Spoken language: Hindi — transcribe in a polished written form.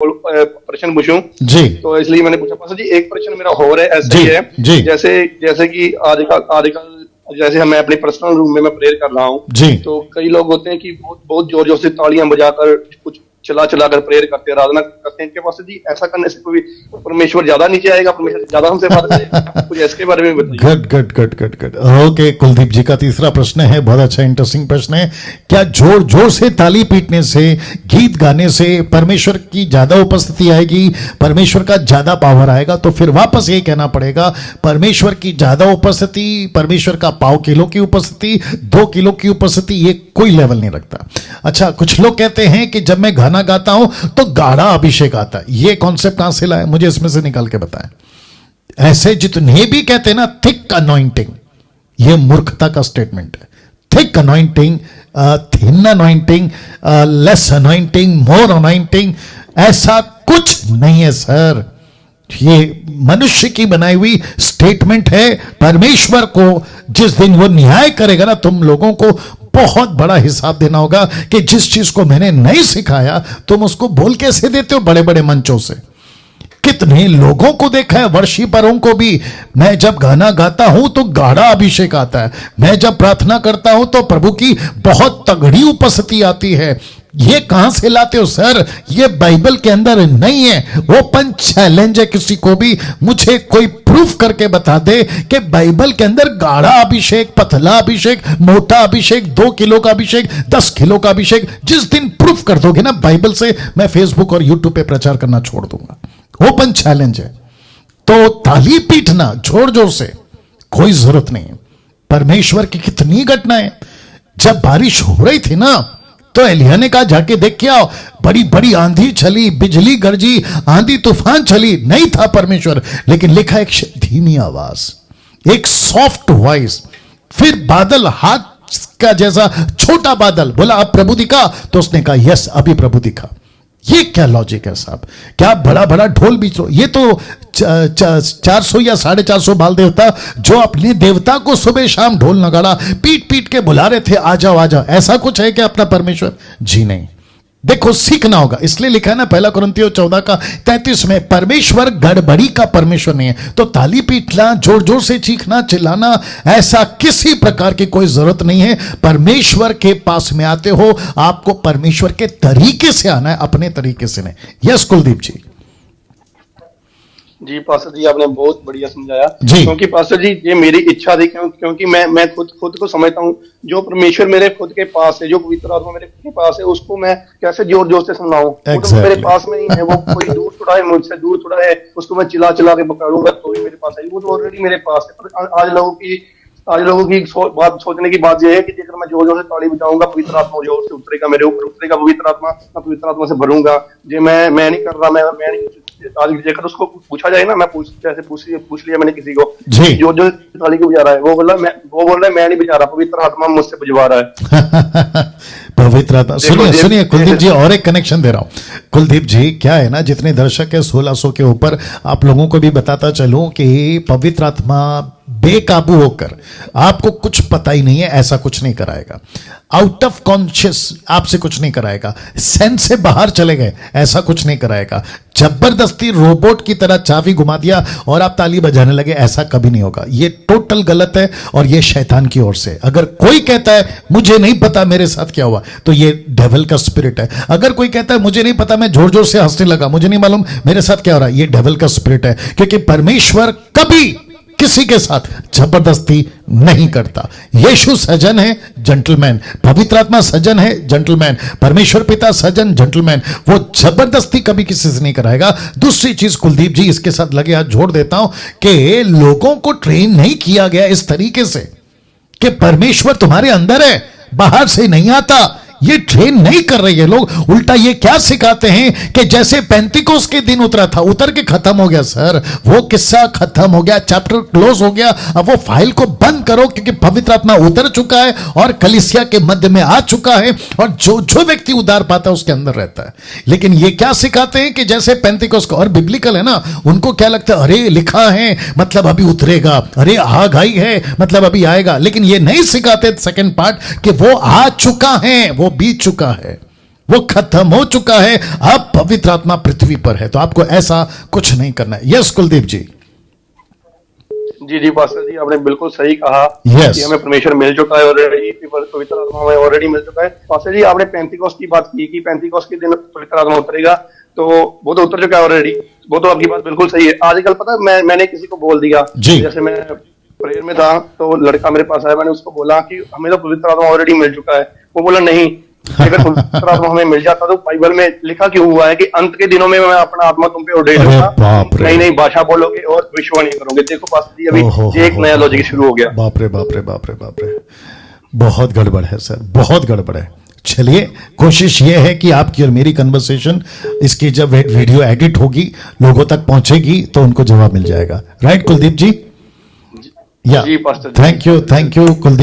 प्रश्न पूछूं जी तो इसलिए मैंने पूछा। पास जी एक प्रश्न मेरा हो रहा है, ऐसे ही है जी जैसे जैसे कि आजकल जैसे मैं अपने पर्सनल रूम में मैं प्रेयर कर रहा हूँ, जी तो कई लोग होते हैं कि बहुत बहुत जोर जोर से तालियां बजाकर कुछ चला चला कर प्रेयर करते हैं, आराधना करते हैं। इनके पास जी ऐसा करने से कोई परमेश्वर ज्यादा नीचे आएगा, परमेश्वर ज्यादा हमसे बात करेगा? कुछ इसके बारे में बताइए। Good good good good good okay. Kuldeep ji का तीसरा प्रश्न है, बहुत अच्छा इंटरेस्टिंग प्रश्न है। क्या जोर जोर से ताली पीटने से, गीत गाने से परमेश्वर की ज्यादा उपस्थिति आएगी, परमेश्वर का ज्यादा पावर आएगा? तो फिर वापस ये कहना पड़ेगा, परमेश्वर की ज्यादा उपस्थिति, परमेश्वर का 1.5 किलो की उपस्थिति, 2 किलो की उपस्थिति, ये कोई लेवल नहीं रखता। अच्छा, कुछ लोग कहते हैं कि जब मैं गाना गाता हूं तो गाढ़ा अभिषेक आता है। ये कॉन्सेप्ट कहां से लाए, मुझे इसमें से निकाल के बताएं। ऐसे जितने भी कहते हैं ना थिक अनॉइंटिंग, ये मूर्खता का स्टेटमेंट है। Thick anointing, thin anointing, less anointing, more anointing, ऐसा कुछ नहीं है सर। ये मनुष्य की बनाई हुई स्टेटमेंट है। परमेश्वर को जिस दिन वो न्याय करेगा ना, तुम लोगों को बहुत बड़ा हिसाब देना होगा कि जिस चीज को मैंने नहीं सिखाया तुम उसको बोल कैसे देते हो बड़े बड़े मंचों से। कितने लोगों को देखा है, वर्शिपरों को भी, मैं जब गाना गाता हूं तो गाढ़ा अभिषेक आता है, मैं जब प्रार्थना करता हूं तो प्रभु की बहुत तगड़ी उपस्थिति आती है। ये कहां से लाते हो सर? ये बाइबल के अंदर नहीं है। ओपन चैलेंज है किसी को भी, मुझे कोई प्रूफ करके बता दे कि बाइबल के अंदर गाढ़ा अभिषेक, पतला अभिषेक, मोटा अभिषेक, 2 किलो का अभिषेक, 10 किलो का अभिषेक। जिस दिन प्रूफ कर दोगे ना बाइबल से, मैं फेसबुक और यूट्यूब पे प्रचार करना छोड़ दूंगा। ओपन चैलेंज है। तो ताली पीटना जोर जोर से कोई जरूरत नहीं है। परमेश्वर की कितनी घटनाएं, जब बारिश हो रही थी ना तो एलिया ने कहा जाके देख के आओ, बड़ी बड़ी आंधी चली, बिजली गरजी, आंधी तूफान चली, नहीं था परमेश्वर, लेकिन लिखा एक धीमी आवाज, एक सॉफ्ट वॉइस, फिर बादल हाथ का जैसा छोटा बादल, बोला अब प्रभु दिखा, तो उसने कहा यस अभी प्रभु दिखा। ये क्या लॉजिक है साहब? क्या बड़ा बड़ा ढोल भी, ये तो 400 या 450 बाल देवता जो अपने देवता को सुबह शाम ढोल नगाड़ा पीट पीट के बुला रहे थे, आ जाओ आ जाओ। ऐसा कुछ है क्या अपना परमेश्वर? जी नहीं। देखो सीखना होगा, इसलिए लिखा है ना 1 कुरिन्थियों 14 का 33 में, परमेश्वर गड़बड़ी का परमेश्वर नहीं है। तो ताली पीटना, जोर जोर से चीखना, चिल्लाना, ऐसा किसी प्रकार की कोई जरूरत नहीं है। परमेश्वर के पास में आते हो, आपको परमेश्वर के तरीके से आना है, अपने तरीके से नहीं। यस कुलदीप जी। जी पास्टर जी, आपने बहुत बढ़िया समझाया जी। क्योंकि पास्टर जी ये मेरी इच्छा थी, क्योंकि मैं खुद को समझता हूँ, जो परमेश्वर मेरे खुद के पास है, जो पवित्र आत्मा मेरे खुद के पास है, उसको मैं कैसे जोर जोर से सुनाऊं? वो तो मेरे पास में नहीं है, वो कोई दूर थोड़ा है, मुझसे दूर थोड़ा है, उसको मैं चिल्ला चिल्ला के पकड़ूंगा तो ही मेरे पास है। वो तो ऑलरेडी मेरे पास है। पर आज लोगों की बात सोचने की बात यह है कि अगर मैं जोर जोर से ताली बजाऊंगा, पवित्र आत्मा जोर से उतरेगा, मेरे ऊपर उतरेगा पवित्र आत्मा, मैं पवित्र आत्मा से भरूंगा। जो मैं नहीं कर रहा, मैं नहीं, आज जेकर उसको पूछा जाए ना, मैं पूछ लिया मैंने किसी को, जो ताली को बजा रहा है, वो बोल रहा है मैं नहीं बजा रहा, पवित्र आत्मा मुझसे बजवा रहा है। पवित्र आत्मा। सुनिए कुलदीप जी, और एक कनेक्शन दे रहा हूं। कुलदीप जी क्या है ना, जितने दर्शक है 1600 के ऊपर, आप लोगों को भी बताता चलूं कि पवित्र आत्मा बेकाबू होकर आपको कुछ पता ही नहीं है ऐसा कुछ नहीं कराएगा। आउट ऑफ कॉन्शियस आपसे कुछ नहीं कराएगा, सेंस से बाहर चले गए ऐसा कुछ नहीं कराएगा। जबरदस्ती रोबोट की तरह चाबी घुमा दिया और आप ताली बजाने लगे, ऐसा कभी नहीं होगा। ये टोटल गलत है और ये शैतान की ओर से। अगर कोई कहता है मुझे नहीं पता मेरे साथ क्या हुआ, तो ये डेविल का स्पिरिट है। अगर कोई कहता है मुझे नहीं पता, मैं जोर जोर से हंसने लगा, मुझे नहीं मालूम मेरे साथ क्या हो रहा है, ये डेविल का स्पिरिट है। क्योंकि परमेश्वर कभी किसी के साथ जबरदस्ती नहीं करता। यीशु सज्जन है, जेंटलमैन। पवित्र आत्मा सज्जन है, जेंटलमैन। परमेश्वर पिता सज्जन, जेंटलमैन। वो जबरदस्ती कभी किसी से नहीं कराएगा। दूसरी चीज कुलदीप जी, इसके साथ लगे हाथ जोड़ देता हूं कि लोगों को ट्रेन नहीं किया गया इस तरीके से कि परमेश्वर तुम्हारे अंदर है, बाहर से नहीं आता। ये ट्रेन नहीं कर रहे हैं लोग। उल्टा ये क्या सिखाते हैं कि जैसे पेंतिकोस के दिन उतरा था, उतर के खत्म हो गया। सर वो किस्सा खत्म हो गया, चैप्टर क्लोज हो गया। अब वो फाइल को बंद करो, क्योंकि पवित्र आत्मा उतर चुका है और कलीसिया के मध्य में आ चुका है, और जो व्यक्ति उदार पाता है उसके अंदर रहता है। लेकिन ये क्या सिखाते हैं कि जैसे पेंतिकोस को, और बिब्लिकल है ना, उनको क्या लगता है, अरे लिखा है मतलब अभी उतरेगा, अरे आग आई है मतलब अभी आएगा। लेकिन ये नहीं सिखाते सेकंड पार्ट कि वो आ चुका है, वो बीत चुका है। वो खत्म हो चुका है, अब पवित्र आत्मा पृथ्वी पर है, तो आपको ऐसा कुछ नहीं करना है। यस कुलदीप जी। जी जी पास्टर जी, आपने बिल्कुल सही कहा Yes. कि हमें परमेश्वर मिल चुका है ऑलरेडी, पवित्र आत्मा हमें ऑलरेडी मिल चुका है। पास्टर जी, आपने पेंटिकॉस्ट की बात की कि पेंटिकॉस्ट के दिन पवित्र आत्मा उतरेगा, तो वो तो उतर चुका है ऑलरेडी। वो तो आपकी बात बिल्कुल सही है। आजकल पता है, मैंने किसी को बोल दिया, जी। जैसे मैं प्रेयर में था तो लड़का मेरे पास आया, मैंने उसको बोला कि हमें तो पवित्र आत्मा ऑलरेडी मिल चुका है। वो बोला नहीं, अगर पवित्र आत्मा हमें मिल जाता तो बाइबल में लिखा क्यों हुआ है कि अंत के दिनों में मैं अपना आत्मा तुम पे उड़ेल अरे दूंगा, बाप रे। नई नई भाषा बोलोगे और विश्वास नहीं करोगे। देखो पास्टर जी, अभी ये एक नया लॉजिक शुरू हो गया। बाप रे बाप रे बाप रे बाप रे, बहुत गड़बड़ है सर, बहुत गड़बड़ है। चलिए, कोशिश ये है कि आपकी और मेरी कन्वर्सेशन, इसकी जब वीडियो एडिट होगी, लोगों तक पहुंचेगी, तो उनको जवाब मिल जाएगा। राइट कुलदीप जी? या जी pastor ji. Thank you Kuldeep.